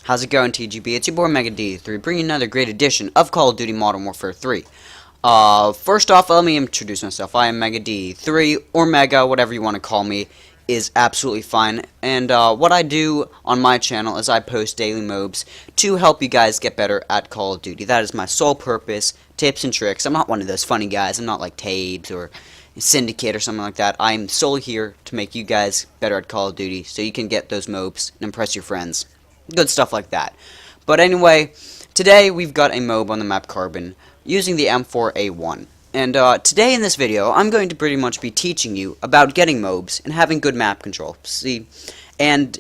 How's it going, TGB? It's your boy MW3, bringing another great edition of Call of Duty Modern Warfare 3. First off, let me introduce myself. I am MW3, or Mega, whatever you want to call me, is absolutely fine. And what I do on my channel is I post daily mobs to help you guys get better at Call of Duty. That is my sole purpose, tips and tricks. I'm not one of those funny guys. I'm not like Tabes or Syndicate or something like that. I'm solely here to make you guys better at Call of Duty so you can get those mobs and impress your friends. Good stuff like that. But anyway, today we've got a mob on the map Carbon using the M4A1. And today in this video, I'm going to pretty much be teaching you about getting mobs and having good map control. See, and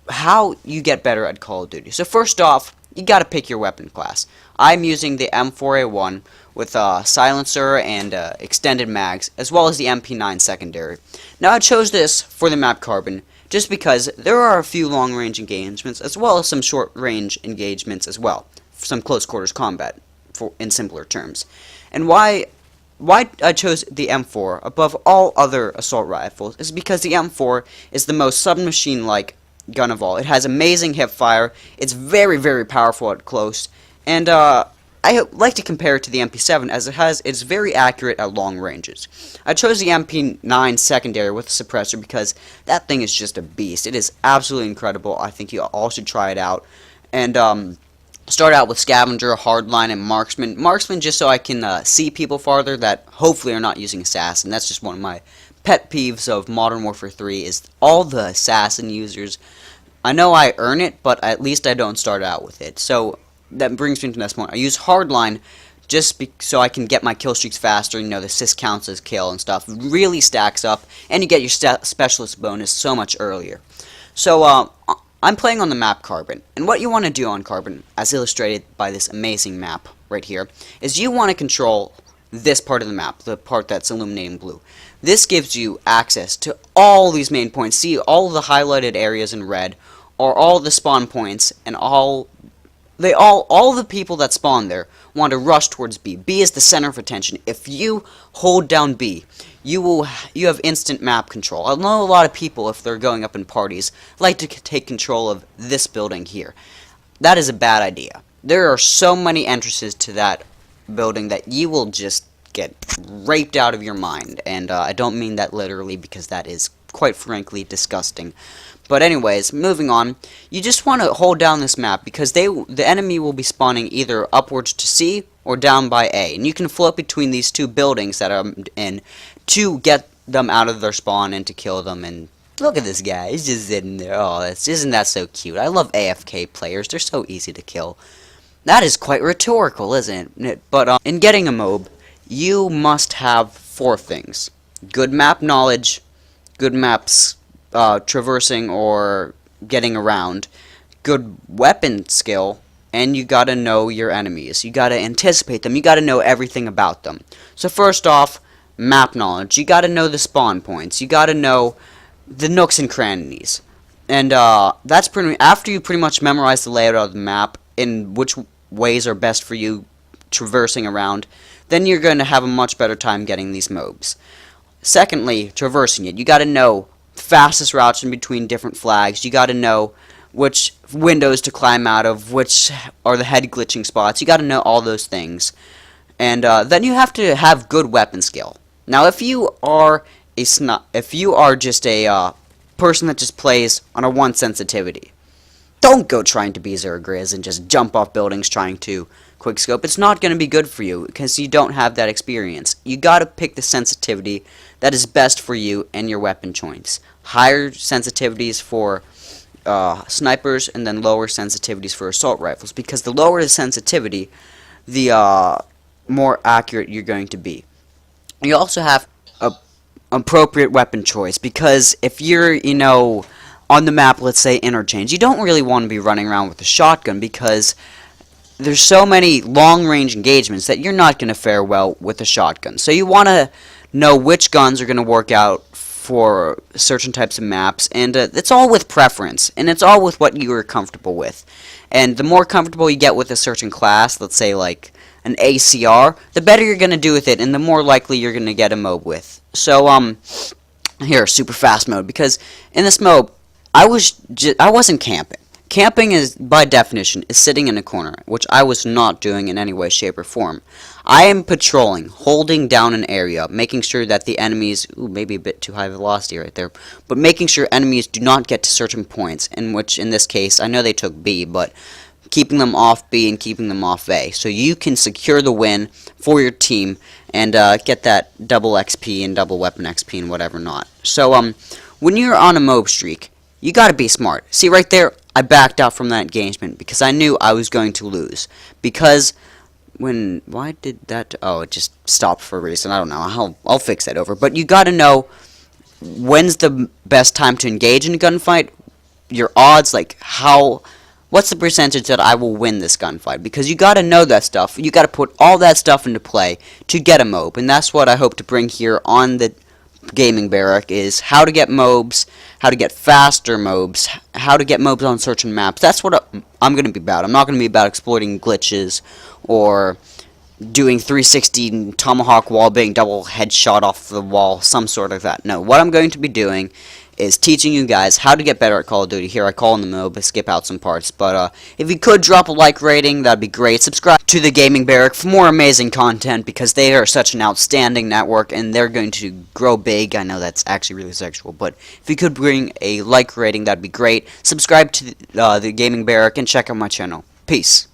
how you get better at Call of Duty. So first off, you gotta pick your weapon class. I'm using the M4A1 with a silencer and extended mags, as well as the MP9 secondary. Now I chose this for the map Carbon just because there are a few long-range engagements, as well as some short-range engagements as well, some close-quarters combat, in simpler terms. And why I chose the M4 above all other assault rifles is because the M4 is the most submachine-like gun of all. It has amazing hip fire, it's very, very powerful at close, and I like to compare it to the MP7 as it's very accurate at long ranges. I chose the MP9 secondary with a suppressor because that thing is just a beast. It is absolutely incredible. I think you all should try it out. And start out with Scavenger, Hardline, and Marksman. Marksman just so I can see people farther that hopefully are not using Assassin. That's just one of my pet peeves of Modern Warfare 3 is all the Assassin users. I know I earn it, but at least I don't start out with it. So that brings me to the next point. I use Hardline just so I can get my kill streaks faster. You know, the assist counts as kill and stuff. Really stacks up, and you get your specialist bonus so much earlier. So, I'm playing on the map Carbon, and what you want to do on Carbon, as illustrated by this amazing map right here, is you want to control this part of the map, the part that's illuminating blue. This gives you access to all these main points. See, all the highlighted areas in red are all the spawn points, and all the people that spawn there want to rush towards B. B is the center of attention. If you hold down B, you have instant map control. I know a lot of people, if they're going up in parties, like to take control of this building here. That is a bad idea. There are so many entrances to that building that you will just get raped out of your mind. And I don't mean that literally because that is quite frankly disgusting. But anyways, moving on, you just want to hold down this map because the enemy will be spawning either upwards to C or down by A. And you can float between these two buildings that I'm in to get them out of their spawn and to kill them. And look at this guy, he's just sitting there. Oh, isn't that so cute? I love AFK players, they're so easy to kill. That is quite rhetorical, isn't it? But in getting a mob, you must have 4 things. Good map knowledge, good maps traversing or getting around, good weapon skill, and you gotta know your enemies. You gotta anticipate them. You gotta know everything about them. So first off, map knowledge. You gotta know the spawn points. You gotta know the nooks and crannies. And that's after you pretty much memorize the layout of the map and which ways are best for you traversing around, then you're going to have a much better time getting these mobs. Secondly, traversing it. You gotta know fastest routes in between different flags. You got to know which windows to climb out of, which are the head glitching spots. You got to know all those things. And then you have to have good weapon skill. Now, if you are just a person that just plays on a 1 sensitivity, don't go trying to be Zergriz and just jump off buildings trying to quickscope. It's not going to be good for you because you don't have that experience. You got to pick the sensitivity that is best for you and your weapon choice. Higher sensitivities for snipers and then lower sensitivities for assault rifles, because the lower the sensitivity, the more accurate you're going to be. You also have a appropriate weapon choice, because if you're, on the map, let's say interchange, you don't really want to be running around with a shotgun because there's so many long-range engagements that you're not going to fare well with a shotgun. So you want to know which guns are going to work out for certain types of maps, and it's all with preference, and it's all with what you are comfortable with. And the more comfortable you get with a certain class, let's say like an ACR, the better you're going to do with it, and the more likely you're going to get a mob with. So, here, super fast mode, because in this mode, I wasn't camping. Camping is, by definition, is sitting in a corner, which I was not doing in any way, shape, or form. I am patrolling, holding down an area, making sure that the enemies, ooh, maybe a bit too high velocity right there, but making sure enemies do not get to certain points, in which, in this case, I know they took B, but keeping them off B and keeping them off A, so you can secure the win for your team and get that double XP and double weapon XP and whatever not. So, when you're on a Moab streak, you gotta be smart. See right there, I backed out from that engagement because I knew I was going to lose. Because why did that? Oh, it just stopped for a reason. I don't know. I'll fix that over. But you gotta know when's the best time to engage in a gunfight. Your odds, like what's the percentage that I will win this gunfight? Because you gotta know that stuff. You gotta put all that stuff into play to get a Moab, and that's what I hope to bring here on the gaming barrack, is how to get mobs, how to get faster mobs, how to get mobs on certain maps. That's what I'm going to be about. I'm not going to be about exploiting glitches or doing 360 tomahawk wall bang double headshot off the wall, some sort of that. No, what I'm going to be doing is teaching you guys how to get better at Call of Duty. Here I call in the MOB, skip out some parts, but if you could drop a like rating, that'd be great. Subscribe to the Gaming Barrack for more amazing content, because they are such an outstanding network, and they're going to grow big. I know that's actually really sexual, but if you could bring a like rating, that'd be great. Subscribe to the Gaming Barrack, and check out my channel. Peace.